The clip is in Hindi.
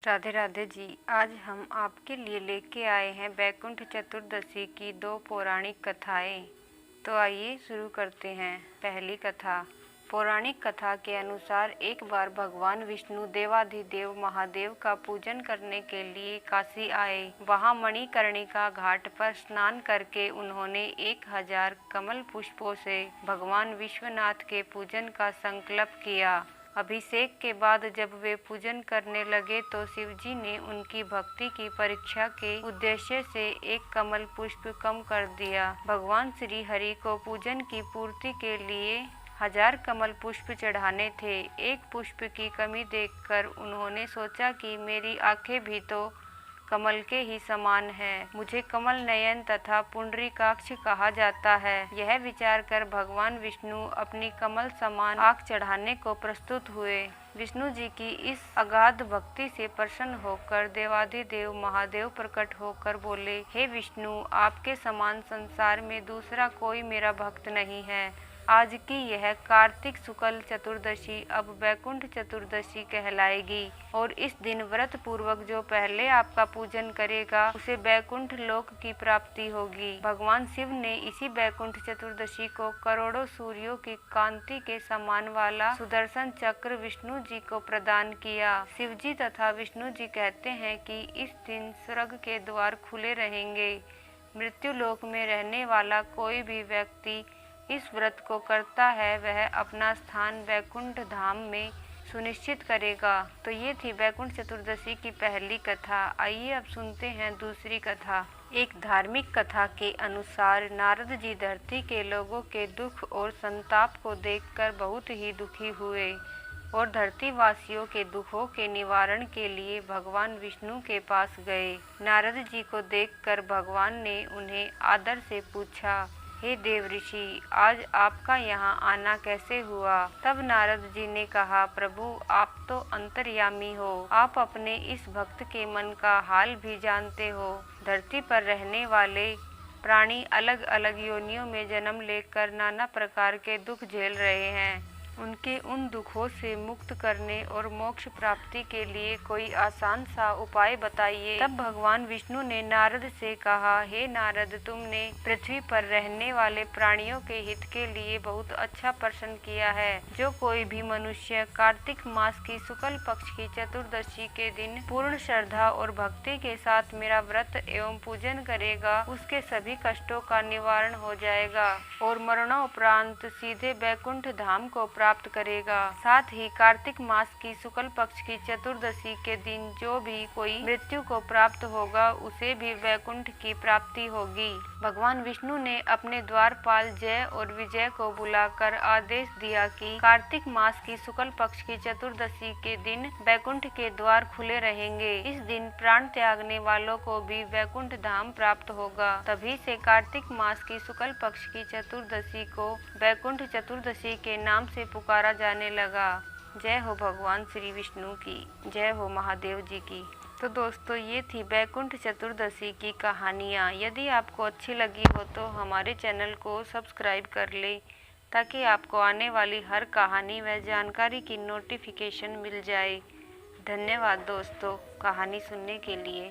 राधे राधे जी। आज हम आपके लिए लेके आए हैं बैकुंठ चतुर्दशी की 2 पौराणिक कथाएं। तो आइए शुरू करते हैं। पहली कथा। पौराणिक कथा के अनुसार एक बार भगवान विष्णु देवाधिदेव महादेव का पूजन करने के लिए काशी आए। वहां मणिकर्णिका घाट पर स्नान करके उन्होंने 1000 कमल पुष्पों से भगवान विश्वनाथ के पूजन का संकल्प किया। अभिषेक के बाद जब वे पूजन करने लगे तो शिवजी ने उनकी भक्ति की परीक्षा के उद्देश्य से एक कमल पुष्प कम कर दिया। भगवान श्री हरि को पूजन की पूर्ति के लिए 1000 कमल पुष्प चढ़ाने थे। एक पुष्प की कमी देखकर उन्होंने सोचा कि मेरी आंखें भी तो कमल के ही समान है, मुझे कमल नयन तथा पुंडरीकाक्ष कहा जाता है। यह विचार कर भगवान विष्णु अपनी कमल समान आंख चढ़ाने को प्रस्तुत हुए। विष्णु जी की इस अगाध भक्ति से प्रसन्न होकर देवाधिदेव महादेव प्रकट होकर बोले, हे विष्णु, आपके समान संसार में दूसरा कोई मेरा भक्त नहीं है। आज की यह कार्तिक शुक्ल चतुर्दशी अब बैकुंठ चतुर्दशी कहलाएगी और इस दिन व्रत पूर्वक जो पहले आपका पूजन करेगा उसे बैकुंठ लोक की प्राप्ति होगी। भगवान शिव ने इसी बैकुंठ चतुर्दशी को करोड़ों सूर्यों की कांति के समान वाला सुदर्शन चक्र विष्णु जी को प्रदान किया। शिव जी तथा विष्णु जी कहते हैं कि इस दिन स्वर्ग के द्वार खुले रहेंगे। मृत्यु लोक में रहने वाला कोई भी व्यक्ति इस व्रत को करता है वह अपना स्थान बैकुंठ धाम में सुनिश्चित करेगा। तो ये थी बैकुंठ चतुर्दशी की पहली कथा। आइए अब सुनते हैं दूसरी कथा। एक धार्मिक कथा के अनुसार नारद जी धरती के लोगों के दुख और संताप को देखकर बहुत ही दुखी हुए और धरती वासियों के दुखों के निवारण के लिए भगवान विष्णु के पास गए। नारद जी को देखकर भगवान ने उन्हें आदर से पूछा, हे देव ऋषि, आज आपका यहाँ आना कैसे हुआ? तब नारद जी ने कहा, प्रभु, आप तो अंतर्यामी हो, आप अपने इस भक्त के मन का हाल भी जानते हो। धरती पर रहने वाले प्राणी अलग अलग योनियों में जन्म लेकर नाना प्रकार के दुख झेल रहे हैं। उनके उन दुखों से मुक्त करने और मोक्ष प्राप्ति के लिए कोई आसान सा उपाय बताइए। तब भगवान विष्णु ने नारद से कहा, हे नारद, तुमने पृथ्वी पर रहने वाले प्राणियों के हित के लिए बहुत अच्छा प्रश्न किया है। जो कोई भी मनुष्य कार्तिक मास की शुक्ल पक्ष की चतुर्दशी के दिन पूर्ण श्रद्धा और भक्ति के साथ मेरा व्रत एवं पूजन करेगा उसके सभी कष्टों का निवारण हो जाएगा और मरणोपरांत सीधे बैकुंठ धाम को प्राप्त करेगा। साथ ही कार्तिक मास की शुक्ल पक्ष की चतुर्दशी के दिन जो भी कोई मृत्यु को प्राप्त होगा उसे भी बैकुंठ की प्राप्ति होगी। भगवान विष्णु ने अपने द्वारपाल जय और विजय को बुलाकर आदेश दिया कि कार्तिक मास की शुक्ल पक्ष की चतुर्दशी के दिन बैकुंठ के द्वार खुले रहेंगे। इस दिन प्राण त्यागने वालों को भी बैकुंठ धाम प्राप्त होगा। तभी से कार्तिक मास की शुक्ल पक्ष की चतुर्दशी को बैकुंठ चतुर्दशी के नाम से पुकारा जाने लगा। जय हो भगवान श्री विष्णु की, जय हो महादेव जी की। तो दोस्तों, ये थी बैकुंठ चतुर्दशी की कहानियाँ। यदि आपको अच्छी लगी हो तो हमारे चैनल को सब्सक्राइब कर लें ताकि आपको आने वाली हर कहानी व जानकारी की नोटिफिकेशन मिल जाए। धन्यवाद दोस्तों कहानी सुनने के लिए।